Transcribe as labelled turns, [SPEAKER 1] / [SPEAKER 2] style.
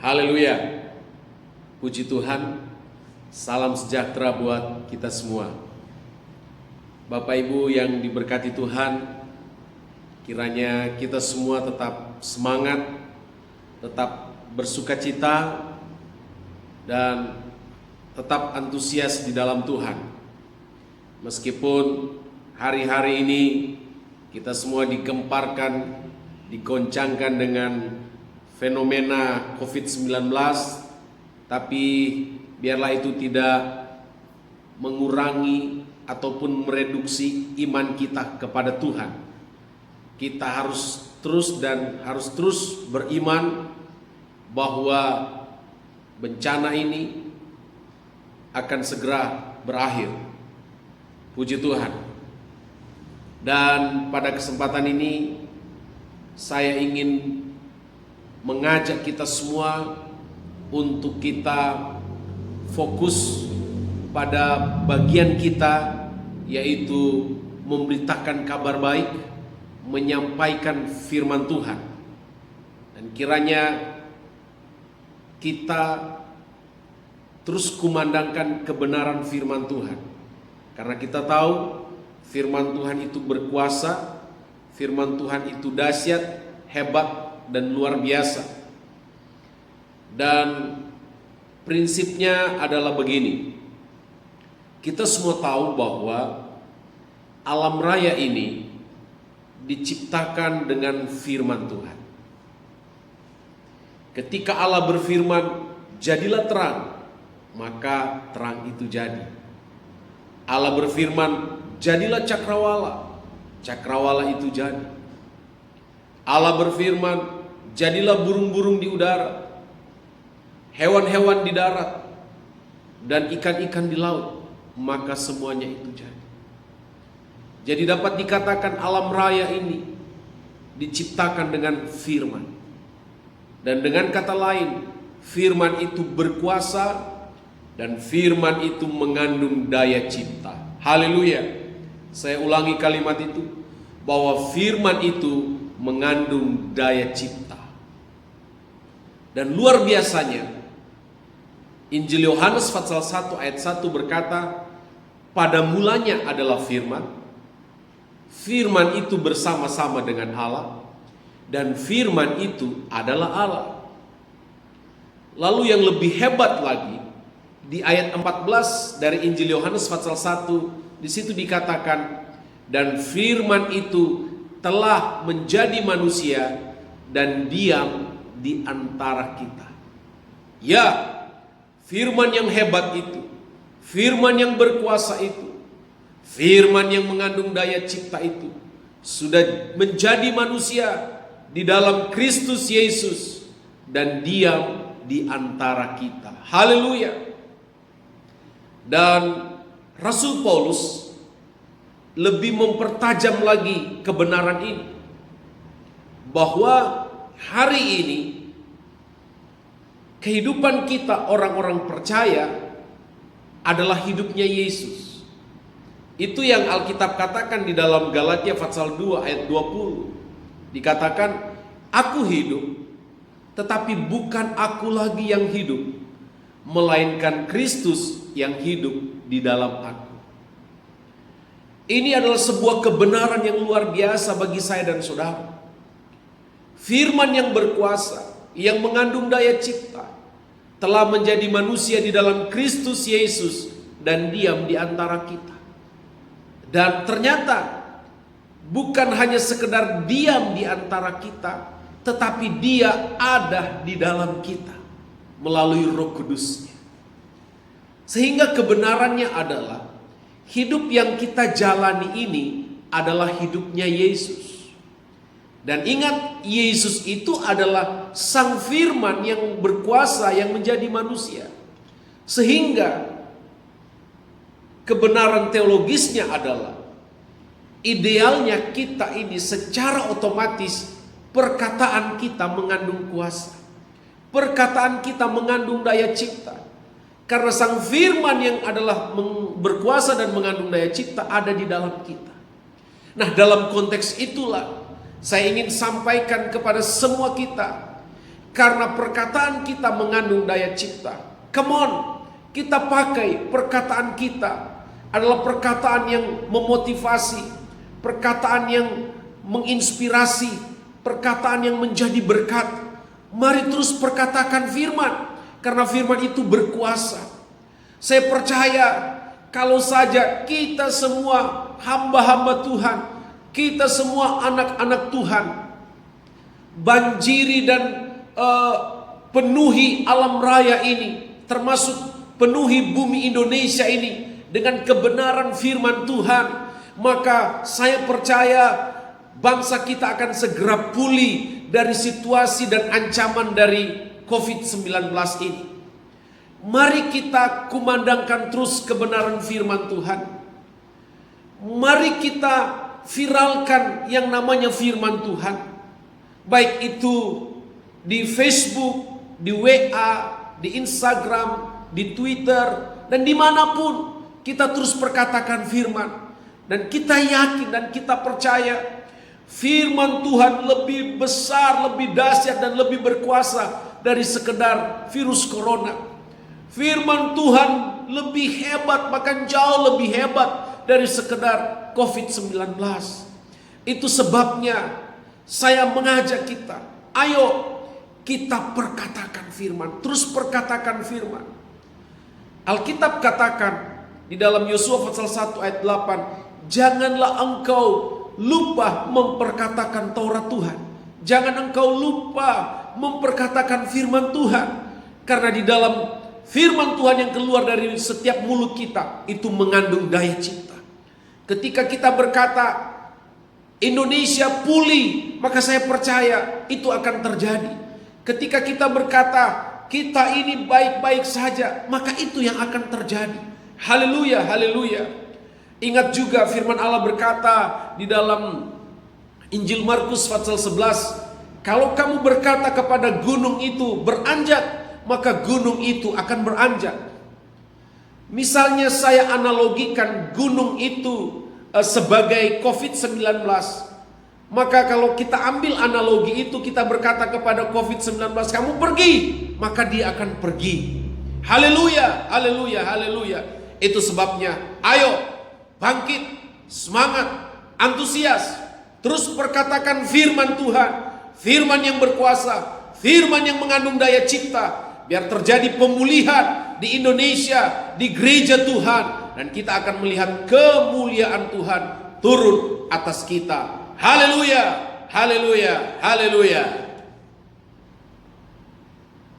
[SPEAKER 1] Haleluya. Puji Tuhan. Salam sejahtera buat kita semua. Bapak Ibu yang diberkati Tuhan, kiranya kita semua tetap semangat, tetap bersukacita, dan tetap antusias di dalam Tuhan. Meskipun hari-hari ini kita semua digemparkan, digoncangkan dengan fenomena COVID-19, tapi biarlah itu tidak mengurangi ataupun mereduksi iman kita kepada Tuhan. Kita harus terus beriman bahwa bencana ini akan segera berakhir. Puji Tuhan. Dan pada kesempatan ini saya ingin mengajak kita semua untuk kita fokus pada bagian kita, yaitu memberitakan kabar baik, menyampaikan firman Tuhan. Dan kiranya kita terus kumandangkan kebenaran firman Tuhan, karena kita tahu firman Tuhan itu berkuasa, firman Tuhan itu dahsyat, hebat, dan luar biasa. Dan prinsipnya adalah begini. Kita semua tahu bahwa alam raya ini diciptakan dengan firman Tuhan. Ketika Allah berfirman, jadilah terang, maka terang itu jadi. Allah berfirman, jadilah cakrawala, cakrawala itu jadi. Allah berfirman, jadilah burung-burung di udara, hewan-hewan di darat, dan ikan-ikan di laut, maka semuanya itu jadi. Jadi dapat dikatakan alam raya ini diciptakan dengan firman. Dan dengan kata lain, firman itu berkuasa dan firman itu mengandung daya cipta. Haleluya. Saya ulangi kalimat itu, bahwa firman itu mengandung daya cipta. Dan luar biasanya, Injil Yohanes pasal 1 ayat 1 berkata, pada mulanya adalah firman, firman itu bersama-sama dengan Allah, dan firman itu adalah Allah. Lalu yang lebih hebat lagi, di ayat 14 dari Injil Yohanes pasal 1, di situ dikatakan, dan firman itu telah menjadi manusia dan diam di antara kita. Ya, firman yang hebat itu, firman yang berkuasa itu, firman yang mengandung daya cipta itu sudah menjadi manusia di dalam Kristus Yesus dan diam di antara kita. Haleluya. Dan Rasul Paulus lebih mempertajam lagi kebenaran ini, bahwa hari ini kehidupan kita orang-orang percaya adalah hidupnya Yesus. Itu yang Alkitab katakan di dalam Galatia pasal 2 ayat 20. Dikatakan, aku hidup, tetapi bukan aku lagi yang hidup, melainkan Kristus yang hidup di dalam aku. Ini adalah sebuah kebenaran yang luar biasa bagi saya dan saudara. Firman yang berkuasa, yang mengandung daya cipta, telah menjadi manusia di dalam Kristus Yesus dan diam di antara kita. Dan ternyata bukan hanya sekedar diam di antara kita, tetapi dia ada di dalam kita melalui Roh Kudus-Nya. Sehingga kebenarannya adalah hidup yang kita jalani ini adalah hidupnya Yesus. Dan ingat, Yesus itu adalah Sang Firman yang berkuasa, yang menjadi manusia. Sehingga kebenaran teologisnya adalah, idealnya kita ini secara otomatis perkataan kita mengandung kuasa, perkataan kita mengandung daya cipta. Karena Sang Firman yang adalah berkuasa dan mengandung daya cipta ada di dalam kita. Nah, dalam konteks itulah saya ingin sampaikan kepada semua kita, Karena perkataan kita mengandung daya cipta. Come on, kita pakai perkataan kita adalah perkataan yang memotivasi, perkataan yang menginspirasi, perkataan yang menjadi berkat. Mari terus perkatakan firman, karena firman itu berkuasa. Saya percaya kalau saja kita semua hamba-hamba Tuhan, kita semua anak-anak Tuhan, banjiri dan penuhi alam raya ini, termasuk penuhi bumi Indonesia ini dengan kebenaran firman Tuhan, maka saya percaya bangsa kita akan segera pulih dari situasi dan ancaman dari COVID-19 ini. Mari kita kumandangkan terus kebenaran firman Tuhan. Mari kita viralkan yang namanya firman Tuhan. Baik itu di Facebook, di WA, di Instagram, di Twitter, dan dimanapun kita terus perkatakan firman. Dan kita yakin dan kita percaya firman Tuhan lebih besar, lebih dahsyat dan lebih berkuasa dari sekedar virus corona. Firman Tuhan lebih hebat, bahkan jauh lebih hebat dari sekedar COVID-19. Itu sebabnya saya mengajak kita, ayo kita perkatakan firman, terus perkatakan firman. Alkitab katakan di dalam Yosua pasal 1 ayat 8, janganlah engkau lupa memperkatakan Taurat Tuhan. Jangan engkau lupa memperkatakan firman Tuhan. Karena di dalam firman Tuhan yang keluar dari setiap mulut kita itu mengandung daya cipta. Ketika kita berkata Indonesia pulih, maka saya percaya itu akan terjadi. Ketika kita berkata kita ini baik-baik saja, maka itu yang akan terjadi. Haleluya, haleluya. Ingat juga firman Allah berkata di dalam Injil Markus pasal 11, kalau kamu berkata kepada gunung itu beranjak, maka gunung itu akan beranjak. Misalnya saya analogikan gunung itu sebagai COVID-19, maka kalau kita ambil analogi itu, kita berkata kepada COVID-19, kamu pergi, maka dia akan pergi. Haleluya, haleluya, haleluya. Itu sebabnya, ayo bangkit, semangat, antusias, terus perkatakan firman Tuhan, firman yang berkuasa, firman yang mengandung daya cipta, biar terjadi pemulihan di Indonesia, di gereja Tuhan, dan kita akan melihat kemuliaan Tuhan turun atas kita. Haleluya, haleluya, haleluya.